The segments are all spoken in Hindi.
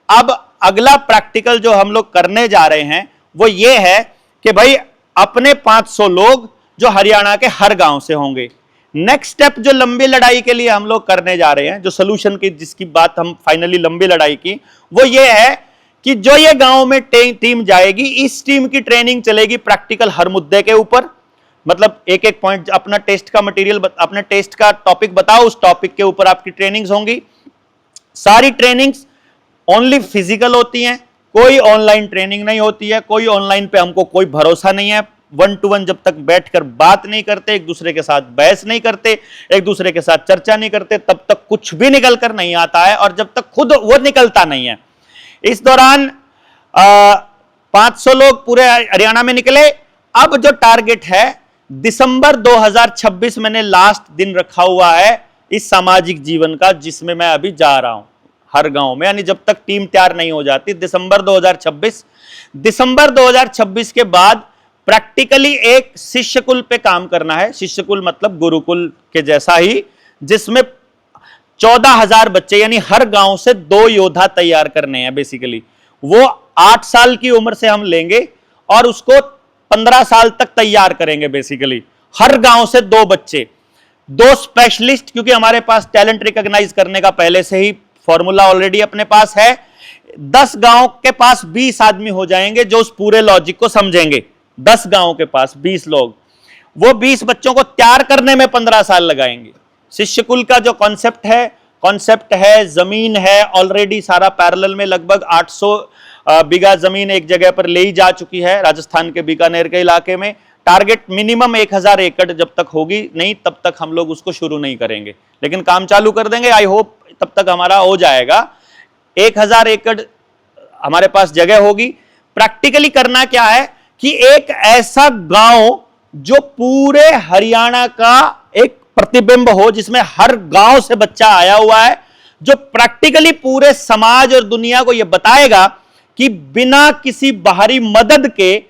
अब अगला प्रैक्टिकल जो हम लोग करने जा रहे हैं वो ये है कि भाई अपने 500 लोग जो हरियाणा के हर गांव से होंगे। नेक्स्ट स्टेप जो लंबी लड़ाई के लिए हम लोग करने जा रहे हैं, जो सोल्यूशन की जिसकी बात हम फाइनली लंबी लड़ाई की, वो ये है कि जो ये गांव में टीम जाएगी, इस टीम की ट्रेनिंग चलेगी प्रैक्टिकल हर मुद्दे के ऊपर। मतलब एक एक पॉइंट अपना टेस्ट का मटेरियल, अपने टेस्ट का टॉपिक बताओ, उस टॉपिक के ऊपर आपकी ट्रेनिंग्स होंगी। सारी ट्रेनिंग्स ओनली फिजिकल होती हैं, कोई ऑनलाइन ट्रेनिंग नहीं होती है। कोई ऑनलाइन पे हमको कोई भरोसा नहीं है। 1 to 1 जब तक बैठकर बात नहीं करते, एक दूसरे के साथ बहस नहीं करते, एक दूसरे के साथ चर्चा नहीं करते, तब तक कुछ भी निकल कर नहीं आता है, और जब तक खुद वो निकलता नहीं है। इस दौरान 500 लोग पूरे हरियाणा में निकले। अब जो टारगेट है दिसंबर 2026 मैंने लास्ट दिन रखा हुआ है इस सामाजिक जीवन का, जिसमें मैं अभी जा रहा हूं हर गांव में, यानी जब तक टीम तैयार नहीं हो जाती। दिसंबर 2026 के बाद प्रैक्टिकली एक शिष्यकुल पे काम करना है। शिष्यकुल मतलब गुरुकुल के जैसा ही, जिसमें 14,000 बच्चे, यानी हर गांव से 2 योद्धा तैयार करने हैं। बेसिकली वो 8 साल की उम्र से हम लेंगे और उसको 15 साल तक तैयार करेंगे। बेसिकली हर गांव से 2 बच्चे, 2 स्पेशलिस्ट, क्योंकि हमारे पास टैलेंट रिकॉग्नाइज करने का पहले से ही फॉर्मूला ऑलरेडी अपने पास है। 10 गांव के पास 20 आदमी हो जाएंगे जो उस पूरे लॉजिक को समझेंगे। 10 गांव के पास 20 लोग, वो 20 बच्चों को तैयार करने में 15 साल लगाएंगे। शिष्यकुल का जो कॉन्सेप्ट है, जमीन है ऑलरेडी सारा पैरेलल में, लगभग 800 बीघा जमीन एक जगह पर ले ही जा चुकी है, राजस्थान के बीकानेर के इलाके में। टारगेट मिनिमम 1000 एकड़ जब तक होगी नहीं तब तक हम लोग उसको शुरू नहीं करेंगे, लेकिन काम चालू कर देंगे। आई होप तब तक हमारा हो जाएगा। 1000 एकड़ हमारे पास जगह होगी। प्रैक्टिकली करना क्या है कि एक ऐसा गांव जो पूरे हरियाणा का एक प्रतिबिंब हो, जिसमें हर गांव से बच्चा आया हुआ है, जो प्रैक्टिकली पूरे समाज और दुनिया को यह बताएगा कि बिना किसी बाहरी मदद के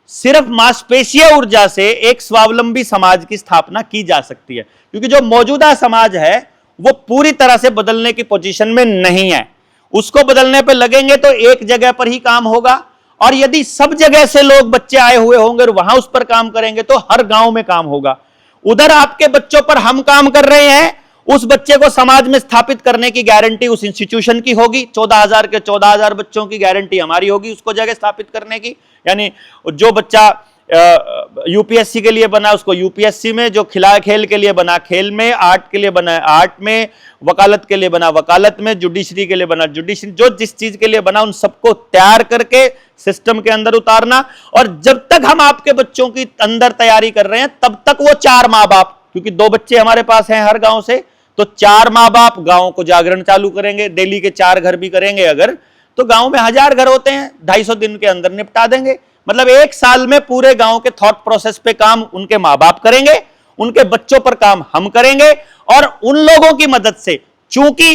सिर्फ मांसपेशीय ऊर्जा से एक स्वावलंबी समाज की स्थापना की जा सकती है। क्योंकि जो मौजूदा समाज है वो पूरी तरह से बदलने की पोजीशन में नहीं है। उसको बदलने पे लगेंगे तो एक जगह पर ही काम होगा, और यदि सब जगह से लोग बच्चे आए हुए होंगे और वहां उस पर काम करेंगे तो हर गांव में काम होगा। उधर आपके बच्चों पर हम काम कर रहे हैं, उस बच्चे को समाज में स्थापित करने की गारंटी उस इंस्टीट्यूशन की होगी। 14,000 के 14,000 बच्चों की गारंटी हमारी होगी उसको जगह स्थापित करने की। यानी जो बच्चा यूपीएससी के लिए बना उसको यूपीएससी में, जो खेल के लिए बना खेल में, आर्ट के लिए बना आर्ट में, वकालत के लिए बना वकालत में, जुडिशरी के लिए बना जुडिशरी, जो जिस चीज के लिए बना उन सबको तैयार करके सिस्टम के अंदर उतारना। और जब तक हम आपके बच्चों की अंदर तैयारी कर रहे हैं तब तक वो 4 माँ बाप, क्योंकि 2 बच्चे हमारे पास हैं हर गांव से, तो 4 माँ बाप गांव को जागरण चालू करेंगे। डेली के 4 घर भी करेंगे अगर, तो गांव में 1000 घर होते हैं, 250 दिन के अंदर निपटा देंगे। मतलब 1 साल में पूरे गांव के थॉट प्रोसेस पे काम उनके माँ बाप करेंगे, उनके बच्चों पर काम हम करेंगे। और उन लोगों की मदद से, चूंकि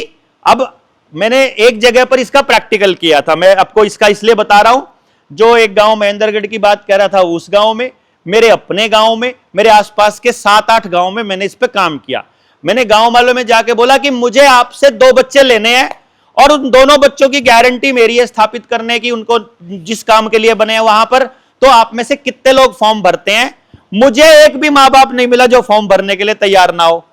अब मैंने एक जगह पर इसका प्रैक्टिकल किया था, मैं आपको इसका इसलिए बता रहा हूं, जो एक गांव महेंद्रगढ़ की बात कह रहा था, उस गांव में, मेरे अपने गांव में, मेरे आसपास के 7-8 गांव में मैंने इस पे काम किया। मैंने गांव वालों में जाके बोला कि मुझे आपसे 2 बच्चे लेने हैं और उन दोनों बच्चों की गारंटी मेरी है स्थापित करने की, उनको जिस काम के लिए बने हैं वहां पर। तो आप में से कितने लोग फॉर्म भरते हैं? मुझे एक भी माँ बाप नहीं मिला जो फॉर्म भरने के लिए तैयार ना हो।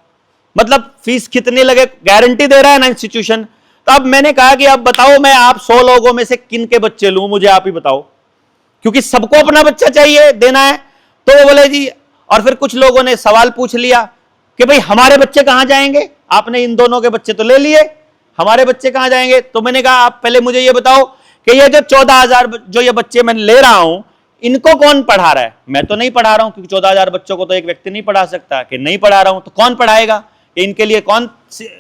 मतलब फीस कितनी लगे, गारंटी दे रहा है ना इंस्टीट्यूशन। तो अब मैंने कहा कि अब बताओ मैं आप 100 लोगों में से किन के बच्चे लूं, मुझे आप ही बताओ, क्योंकि सबको अपना बच्चा चाहिए, देना है। तो वो बोले जी, और फिर कुछ लोगों ने सवाल पूछ लिया कि भाई हमारे बच्चे कहां जाएंगे, आपने इन दोनों के बच्चे तो ले लिए, हमारे बच्चे कहां जाएंगे? तो मैंने कहा आप पहले मुझे ये बताओ कि ये जो 14,000 जो ये बच्चे मैं ले रहा हूं, इनको कौन पढ़ा रहा है? मैं तो नहीं पढ़ा रहा हूं, क्योंकि 14,000 बच्चों को तो एक व्यक्ति नहीं पढ़ा सकता। कि नहीं पढ़ा रहा हूं तो कौन पढ़ाएगा? इनके लिए कौन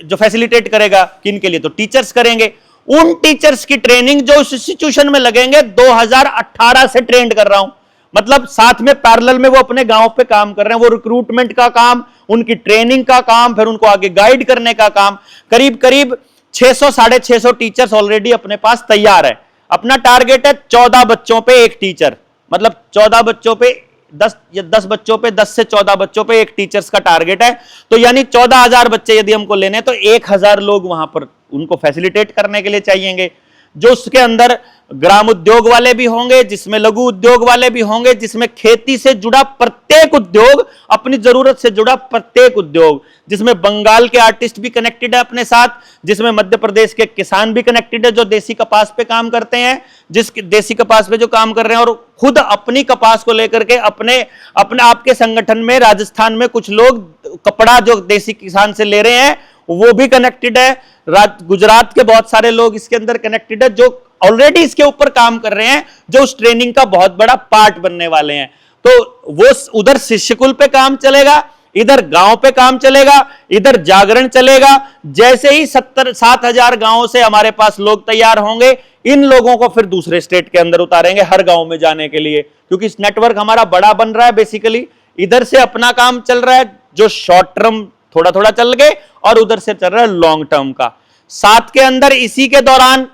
जो फैसिलिटेट करेगा? कि इनके लिए तो टीचर्स करेंगे। उन टीचर्स की ट्रेनिंग जो उस इंस्टीट्यूशन में लगेंगे 2018 से ट्रेंड कर रहा हूं। मतलब साथ में पैरेलल में वो अपने गांव पे काम कर रहे हैं। वो रिक्रूटमेंट का काम, उनकी ट्रेनिंग का काम, फिर उनको आगे गाइड करने का काम। करीब करीब 600-650 टीचर्स ऑलरेडी अपने पास तैयार है। अपना टारगेट है 14 बच्चों पे एक टीचर, मतलब 14 बच्चों पे 10 या 10 बच्चों पे 10 से 14 बच्चों पे एक टीचर्स का टारगेट है। तो यानी 14,000 बच्चे यदि हमको लेने हैं तो 1000 लोग वहां पर उनको फैसिलिटेट करने के लिए चाहिएंगे। जो उसके अंदर ग्राम उद्योग वाले भी होंगे, जिसमें लघु उद्योग वाले भी होंगे, जिसमें खेती से जुड़ा प्रत्येक उद्योग, अपनी जरूरत से जुड़ा प्रत्येक उद्योग, जिसमें बंगाल के आर्टिस्ट भी कनेक्टेड है अपने साथ, जिसमें मध्य प्रदेश के किसान भी कनेक्टेड है जो देसी कपास पे काम करते हैं, जिस देसी कपास पे जो काम कर रहे हैं और खुद अपनी कपास को लेकर के अपने आपके संगठन में राजस्थान में कुछ लोग कपड़ा जो देसी किसान से ले रहे हैं वो भी कनेक्टेड है। गुजरात के बहुत सारे लोग इसके अंदर कनेक्टेड है जो ऑलरेडी इसके ऊपर काम कर रहे हैं, जो उस ट्रेनिंग का बहुत बड़ा पार्ट बनने वाले हैं। तो वो उधर शिष्यकुल पे काम चलेगा, इधर गांव पे काम चलेगा, इधर जागरण चलेगा। जैसे ही 7,000 गांवों से हमारे पास लोग तैयार होंगे, इन लोगों को फिर दूसरे स्टेट के अंदर उतारेंगे हर गांव में जाने के लिए, क्योंकि इस नेटवर्क हमारा बड़ा बन रहा है। बेसिकली इधर से अपना काम चल रहा है जो शॉर्ट टर्म थोड़ा थोड़ा चल गए, और उधर से चल रहा है लॉन्ग टर्म का। साथ के अंदर इसी के दौरान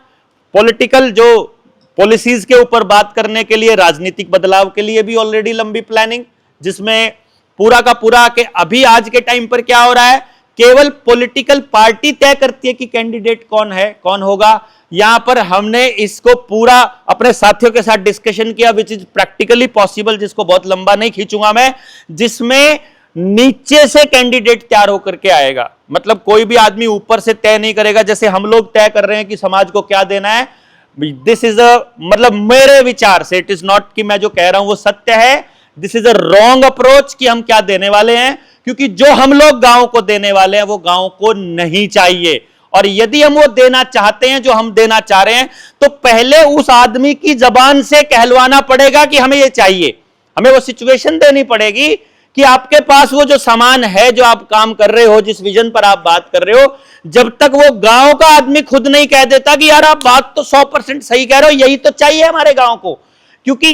पॉलिटिकल जो पॉलिसीज के ऊपर बात करने के लिए, राजनीतिक बदलाव के लिए भी ऑलरेडी लंबी प्लानिंग, जिसमें पूरा का पूरा के अभी आज के टाइम पर क्या हो रहा है, केवल पॉलिटिकल पार्टी तय करती है कि कैंडिडेट कौन है, कौन होगा। यहां पर हमने इसको पूरा अपने साथियों के साथ डिस्कशन किया, विच इज प्रैक्टिकली पॉसिबल, जिसको बहुत लंबा नहीं खींचूंगा मैं, जिसमें नीचे से कैंडिडेट तैयार होकर के आएगा। मतलब कोई भी आदमी ऊपर से तय नहीं करेगा, जैसे हम लोग तय कर रहे हैं कि समाज को क्या देना है। दिस इज अ, मतलब मेरे विचार से, इट इज नॉट कि मैं जो कह रहा हूं वो सत्य है, this is a wrong approach कि हम क्या देने वाले हैं, क्योंकि जो हम लोग गांव को देने वाले हैं वो गांव को नहीं चाहिए। और यदि हम वो देना चाहते हैं जो हम देना चाह रहे हैं, तो पहले उस आदमी की जबान से कहलवाना पड़ेगा कि हमें ये चाहिए। हमें वो सिचुएशन देनी पड़ेगी कि आपके पास वो जो सामान है, जो आप काम कर रहे हो, जिस विजन पर आप बात कर रहे हो, जब तक वो गांव का आदमी खुद नहीं कह देता कि यार आप बात तो 100% सही कह रहे हो, यही तो चाहिए हमारे गांव को। क्योंकि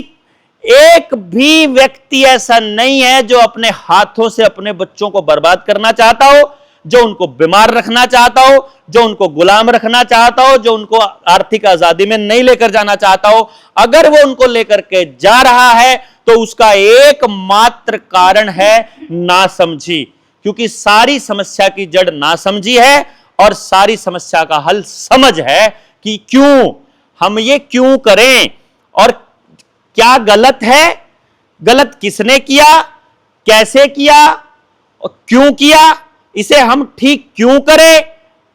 एक भी व्यक्ति ऐसा नहीं है जो अपने हाथों से अपने बच्चों को बर्बाद करना चाहता हो, जो उनको बीमार रखना चाहता हो, जो उनको गुलाम रखना चाहता हो, जो उनको आर्थिक आजादी में नहीं लेकर जाना चाहता हो। अगर वो उनको लेकर के जा रहा है तो उसका एकमात्र कारण है नासमझी, क्योंकि सारी समस्या की जड़ नासमझी है और सारी समस्या का हल समझ है कि क्यों हम ये क्यों करें और क्या गलत है, गलत किसने किया, कैसे किया और क्यों किया, इसे हम ठीक क्यों करें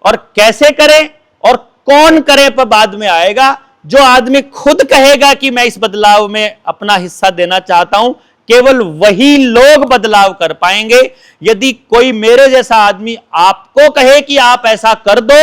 और कैसे करें और कौन करे पर बाद में आएगा। जो आदमी खुद कहेगा कि मैं इस बदलाव में अपना हिस्सा देना चाहता हूं, केवल वही लोग बदलाव कर पाएंगे। यदि कोई मेरे जैसा आदमी आपको कहे कि आप ऐसा कर दो,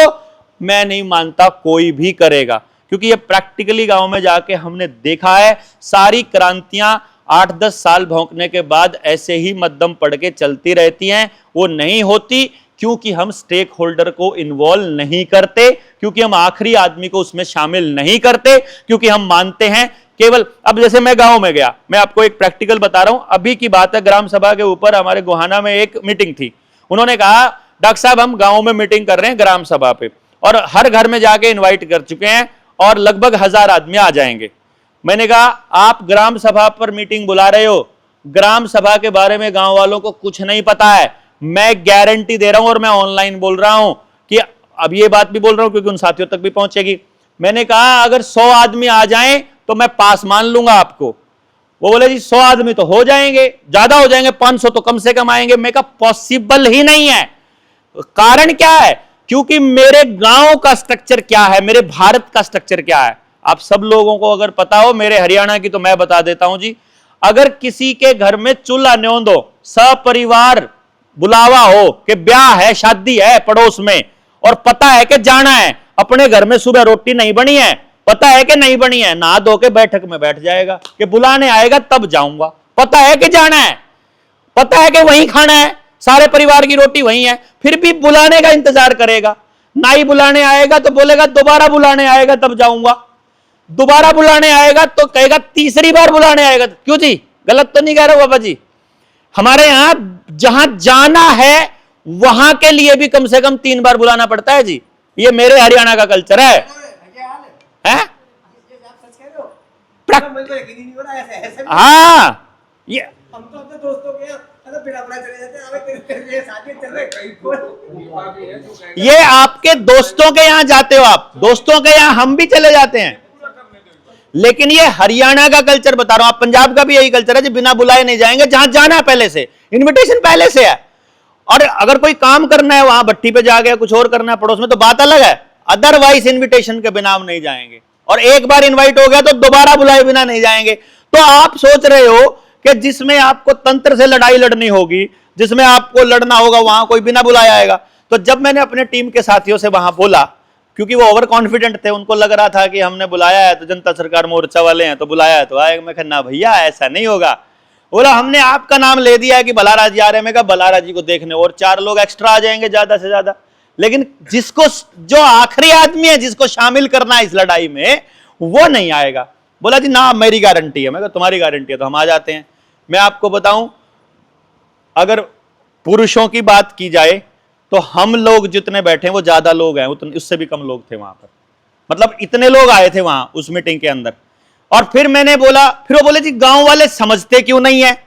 मैं नहीं मानता कोई भी करेगा, क्योंकि ये प्रैक्टिकली गांव में जाके हमने देखा है। सारी क्रांतियां 8-10 साल भौंकने के बाद ऐसे ही मध्यम पड़ के चलती रहती हैं, वो नहीं होती क्योंकि हम स्टेक होल्डर को इन्वॉल्व नहीं करते, क्योंकि हम आखिरी आदमी को उसमें शामिल नहीं करते, क्योंकि हम मानते हैं केवल। अब जैसे मैं गांव में गया, मैं आपको एक प्रैक्टिकल बता रहा हूं, अभी की बात है, ग्राम सभा के ऊपर हमारे गोहाना में एक मीटिंग थी। उन्होंने कहा डॉक्टर साहब हम गांव में मीटिंग कर रहे हैं ग्राम सभा पे, और हर घर में जाके इन्वाइट कर चुके हैं और लगभग 1000 आदमी आ जाएंगे। मैंने कहा आप ग्राम सभा पर मीटिंग बुला रहे हो, ग्राम सभा के बारे में गांव वालों को कुछ नहीं पता है। मैं गारंटी दे रहा हूं और मैं ऑनलाइन बोल रहा हूं कि अब ये बात भी बोल रहा हूं क्योंकि उन साथियों तक भी पहुंचेगी। मैंने कहा अगर 100 आदमी आ जाएं तो मैं पास मान लूंगा आपको। वो बोले जी 100 आदमी तो हो जाएंगे, ज्यादा हो जाएंगे, 500 तो कम से कम आएंगे। मैं कहा पॉसिबल ही नहीं है। कारण क्या है? क्योंकि मेरे गांव का स्ट्रक्चर क्या है, मेरे भारत का स्ट्रक्चर क्या है, आप सब लोगों को अगर पता हो, मेरे हरियाणा की तो मैं बता देता हूं जी। अगर किसी के घर में चूल्हा न्योंद हो, सपरिवार बुलावा हो कि ब्याह है, शादी है पड़ोस में, और पता है कि जाना है, अपने घर में सुबह रोटी नहीं बनी है, पता है कि नहीं बनी है, नहा धो के बैठक में बैठ जाएगा कि बुलाने आएगा तब जाऊंगा। पता है कि जाना है, पता है कि वहीं खाना है, सारे परिवार की रोटी वहीं है, फिर भी बुलाने का इंतजार करेगा। नाई बुलाने आएगा तो बोलेगा दोबारा बुलाने आएगा तब जाऊंगा, दोबारा बुलाने आएगा तो कहेगा तीसरी बार बुलाने आएगा। क्यों जी, गलत तो नहीं कह रहे हो बाबा जी? हमारे यहां जहां जाना है वहां के लिए भी कम से कम 3 बार बुलाना पड़ता है जी। ये मेरे हरियाणा का कल्चर है, हैं? हाँ, ये हम तो अपने दोस्तों के यहाँ बिना बुलाए चले जाते हैं, अबे शादी चल रही। ये आपके दोस्तों के यहाँ जाते हो, आप दोस्तों के यहाँ हम भी चले जाते हैं, लेकिन ये हरियाणा का कल्चर बता रहा हूं, आप पंजाब का भी यही कल्चर है जो बिना बुलाए नहीं जाएंगे, जहां जाना है पहले से इनविटेशन पहले से है। और अगर कोई काम करना है वहां भट्टी पे जा गया, कुछ और करना है पड़ोस में, तो बात अलग है, अदरवाइज इनविटेशन के बिना हम नहीं जाएंगे। और एक बार इनवाइट हो गया तो दोबारा बुलाए बिना नहीं जाएंगे। तो आप सोच रहे हो कि जिसमें आपको तंत्र से लड़ाई लड़नी होगी, जिसमें आपको लड़ना होगा, वहां कोई बिना बुलाए आएगा। तो जब मैंने अपने टीम के साथियों से वहां बोला, क्योंकि वो ओवर कॉन्फिडेंट थे, उनको लग रहा था कि हमने बुलाया है तो जनता सरकार मोर्चा वाले हैं तो बुलाया है तो आएगा, मैं कहना भैया ऐसा नहीं होगा। बोला हमने आपका नाम ले दिया है कि बलारा जी आ रहे हैं। मैं कहा बलारा जी को देखने और 4 लोग एक्स्ट्रा आ जाएंगे ज्यादा से ज्यादा, लेकिन जिसको, जो आखिरी आदमी है जिसको शामिल करना है इस लड़ाई में, वो नहीं आएगा। बोला जी ना मेरी गारंटी है। मैं कहा तुम्हारी गारंटी है तो हम आ जाते हैं। मैं आपको बताऊं, अगर पुरुषों की बात की जाए तो हम लोग जितने बैठे हैं वो ज्यादा लोग हैं, उतने उससे भी कम लोग थे वहां पर, मतलब इतने लोग आए थे वहां उस मीटिंग के अंदर। और फिर मैंने बोला, फिर वो बोले जी गांव वाले समझते क्यों नहीं है।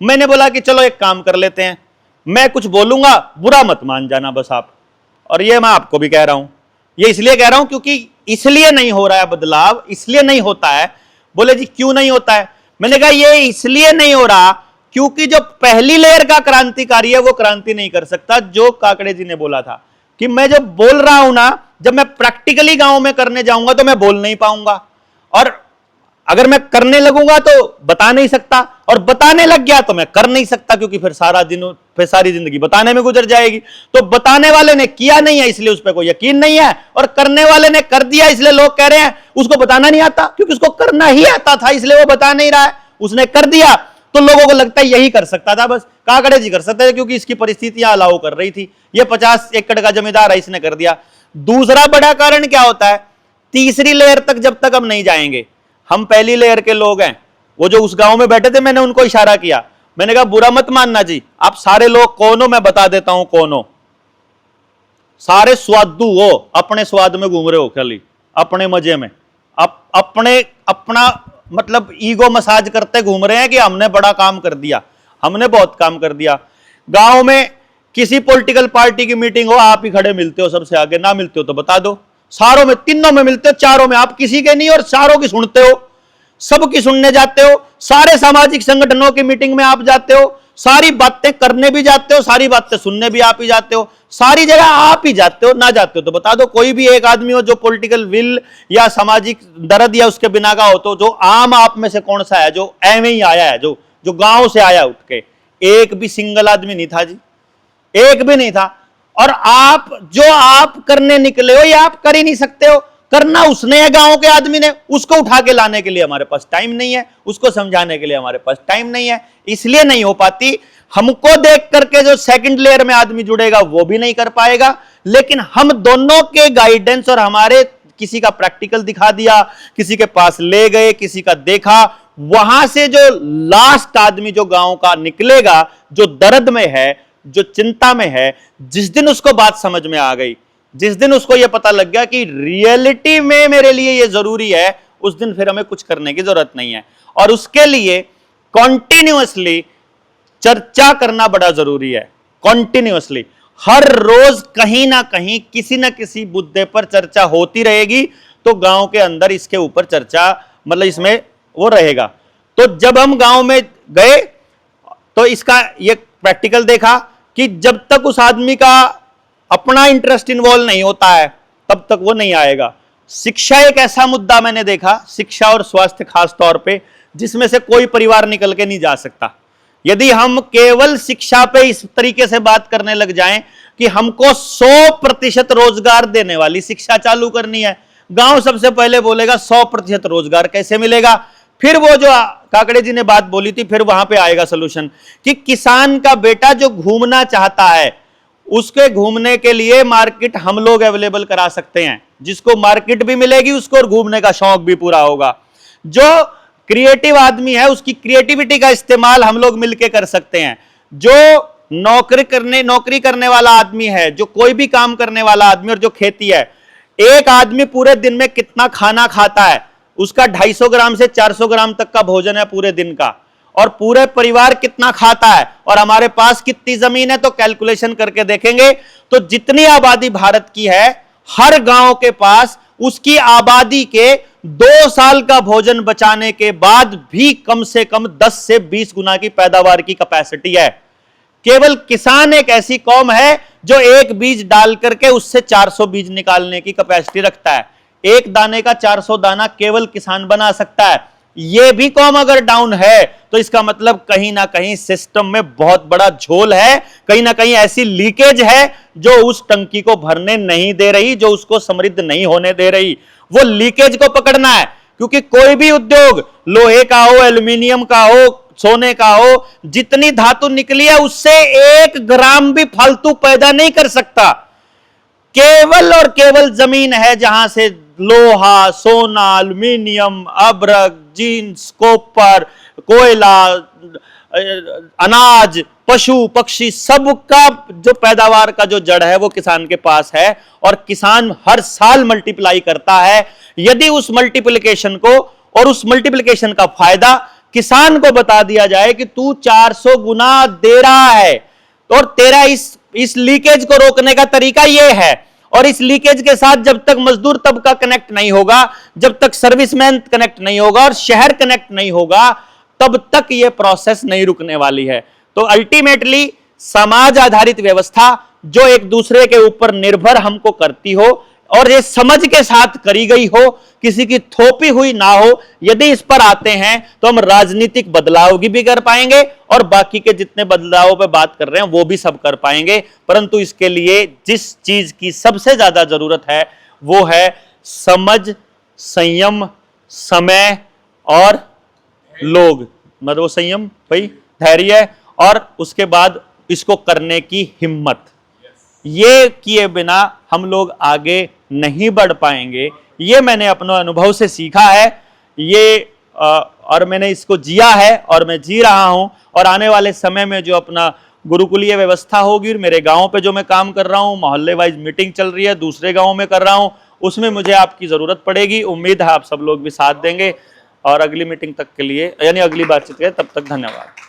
मैंने बोला कि चलो एक काम कर लेते हैं, मैं कुछ बोलूंगा बुरा मत मान जाना बस आप। और ये मैं आपको भी कह रहा हूं, ये इसलिए कह रहा हूं क्योंकि इसलिए नहीं हो रहा है बदलाव, इसलिए नहीं होता है। बोले जी क्यों नहीं होता है। मैंने कहा ये इसलिए नहीं हो रहा क्योंकि जो पहली लेयर का क्रांतिकारी है वो क्रांति नहीं कर सकता, जो काकड़े जी ने बोला था कि मैं जब बोल रहा हूं ना, जब मैं प्रैक्टिकली गांव में करने जाऊंगा तो मैं बोल नहीं पाऊंगा, और अगर मैं करने लगूंगा तो बता नहीं सकता, और बताने लग गया तो मैं कर नहीं सकता, क्योंकि फिर सारी जिंदगी बताने में गुजर जाएगी। तो बताने वाले ने किया नहीं है इसलिए उस पर कोई यकीन नहीं है, और करने वाले ने कर दिया इसलिए लोग कह रहे हैं उसको बताना नहीं आता, क्योंकि उसको करना ही आता था इसलिए वो बता नहीं रहा है। उसने कर दिया तो लोगों को लगता है यही कर सकता था, बस काकड़े जी कर सकते थे क्योंकि इसकी परिस्थितियां अलाउ कर रही थी, ये 50 एकड़ का जमींदार है इसने कर दिया। दूसरा बड़ा कारण क्या होता है, तीसरी लेयर तक जब तक हम नहीं जाएंगे, हम पहली लेयर के लोग हैं। वो जो उस गांव में बैठे थे मैंने उनको इशारा किया, मैंने कहा बुरा मत मानना जी, आप सारे लोग कौन हो मैं बता देता हूं कौन हो। सारे स्वादु हो, अपने स्वाद में घूम रहे हो, खाली अपने मजे में, अपना मतलब ईगो मसाज करते घूम रहे हैं कि हमने बड़ा काम कर दिया, हमने बहुत काम कर दिया। गांव में किसी पॉलिटिकल पार्टी की मीटिंग हो, आप ही खड़े मिलते हो सबसे आगे, ना मिलते हो तो बता दो। सारों में, तीनों में मिलते हो, चारों में आप किसी के नहीं और सारों की सुनते हो, सबकी सुनने जाते हो। सारे सामाजिक संगठनों की मीटिंग में आप जाते हो, सारी बातें करने भी जाते हो, सारी बातें सुनने भी आप ही जाते हो, सारी जगह आप ही जाते हो। ना जाते हो तो बता दो, कोई भी एक आदमी हो जो पॉलिटिकल विल या सामाजिक दर्द या उसके बिना का हो, तो जो आम आप में से कौन सा है जो एवं ही आया है, जो गांव से आया उठ के? एक भी सिंगल आदमी नहीं था जी, एक भी नहीं था। और आप करने निकले हो या आप कर ही नहीं सकते हो, करना उसने है, गांव के आदमी ने। उसको उठा के लाने के लिए हमारे पास टाइम नहीं है, उसको समझाने के लिए हमारे पास टाइम नहीं है, इसलिए नहीं हो पाती। हमको देख करके जो सेकंड लेयर में आदमी जुड़ेगा वो भी नहीं कर पाएगा, लेकिन हम दोनों के गाइडेंस और हमारे, किसी का प्रैक्टिकल दिखा दिया, किसी के पास ले गए, किसी का देखा, वहां से जो लास्ट आदमी जो गांव का निकलेगा, जो दर्द में है, जो चिंता में है, जिस दिन उसको बात समझ में आ गई, जिस दिन उसको यह पता लग गया कि रियलिटी में मेरे लिए यह जरूरी है, उस दिन फिर हमें कुछ करने की जरूरत नहीं है। और उसके लिए कॉन्टिन्यूअसली चर्चा करना बड़ा जरूरी है। कॉन्टिन्यूअसली हर रोज कहीं ना कहीं किसी ना किसी मुद्दे पर चर्चा होती रहेगी, तो गांव के अंदर इसके ऊपर चर्चा, मतलब इसमें वो रहेगा। तो जब हम गांव में गए तो इसका ये प्रैक्टिकल देखा कि जब तक उस आदमी का अपना इंटरेस्ट इन्वॉल्व नहीं होता है तब तक वो नहीं आएगा। शिक्षा एक ऐसा मुद्दा मैंने देखा, शिक्षा और स्वास्थ्य खास तौर पे, जिसमें से कोई परिवार निकल के नहीं जा सकता। यदि हम केवल शिक्षा पे इस तरीके से बात करने लग जाएं कि हमको 100% रोजगार देने वाली शिक्षा चालू करनी है, गांव सबसे पहले बोलेगा 100% रोजगार कैसे मिलेगा। फिर वो जो काकड़े जी ने बात बोली थी, फिर वहां पे आएगा सोल्यूशन कि किसान का बेटा जो घूमना चाहता है, उसके घूमने के लिए मार्केट हम लोग अवेलेबल करा सकते हैं। जिसको मार्केट भी मिलेगी उसको और घूमने का शौक भी पूरा होगा। जो क्रिएटिव आदमी है उसकी क्रिएटिविटी का इस्तेमाल हम लोग मिलकर कर सकते हैं। जो नौकरी करने वाला आदमी है, जो कोई भी काम करने वाला आदमी, और जो खेती है, एक आदमी पूरे दिन में कितना खाना खाता है, उसका 250 ग्राम से 400 ग्राम तक का भोजन है पूरे दिन का। और पूरे परिवार कितना खाता है और हमारे पास कितनी जमीन है, तो कैलकुलेशन करके देखेंगे तो जितनी आबादी भारत की है, हर गांव के पास उसकी आबादी के 2 साल का भोजन बचाने के बाद भी कम से कम 10 से 20 गुना की पैदावार की कैपेसिटी है। केवल किसान एक ऐसी कौम है जो एक बीज डाल करके उससे 400 बीज निकालने की कैपेसिटी रखता है। एक दाने का 400 दाना केवल किसान बना सकता है। यह भी कौम अगर डाउन है तो इसका मतलब कहीं ना कहीं सिस्टम में बहुत बड़ा झोल है, कहीं ना कहीं ऐसी लीकेज है जो उस टंकी को भरने नहीं दे रही, जो उसको समृद्ध नहीं होने दे रही। वो लीकेज को पकड़ना है, क्योंकि कोई भी उद्योग लोहे का हो, एल्यूमिनियम का हो, सोने का हो, जितनी धातु निकली है उससे 1 ग्राम भी फालतू पैदा नहीं कर सकता। केवल और केवल जमीन है जहां से लोहा, सोना, एल्यूमिनियम, अब्रक, जींस, कॉपर, कोयला, अनाज, पशु पक्षी, सबका जो पैदावार का जो जड़ है वो किसान के पास है। और किसान हर साल मल्टीप्लाई करता है। यदि उस मल्टीप्लिकेशन को और उस मल्टीप्लिकेशन का फायदा किसान को बता दिया जाए कि तू 400 गुना दे रहा है, तो और तेरा इस लीकेज को रोकने का तरीका यह है। और इस लीकेज के साथ जब तक मजदूर तबका कनेक्ट नहीं होगा, जब तक सर्विसमैन कनेक्ट नहीं होगा और शहर कनेक्ट नहीं होगा, तब तक यह प्रोसेस नहीं रुकने वाली है। तो अल्टीमेटली समाज आधारित व्यवस्था जो एक दूसरे के ऊपर निर्भर हमको करती हो और ये समझ के साथ करी गई हो, किसी की थोपी हुई ना हो, यदि इस पर आते हैं तो हम राजनीतिक बदलाव भी कर पाएंगे और बाकी के जितने बदलावों पे बात कर रहे हैं वो भी सब कर पाएंगे। परंतु इसके लिए जिस चीज की सबसे ज्यादा जरूरत है वो है समझ, संयम, समय और लोग, मतलब वो संयम भाई, धैर्य और उसके बाद इसको करने की हिम्मत। ये किए बिना हम लोग आगे नहीं बढ़ पाएंगे। ये मैंने अपने अनुभव से सीखा है, ये और मैंने इसको जिया है और मैं जी रहा हूं। और आने वाले समय में जो अपना गुरुकुलीय व्यवस्था होगी, मेरे गांव पे जो मैं काम कर रहा हूं, मोहल्ले वाइज मीटिंग चल रही है, दूसरे गांव में कर रहा हूं, उसमें मुझे आपकी जरूरत पड़ेगी। उम्मीद है आप सब लोग भी साथ देंगे। और अगली मीटिंग तक के लिए, यानी अगली बातचीत के, तब तक धन्यवाद।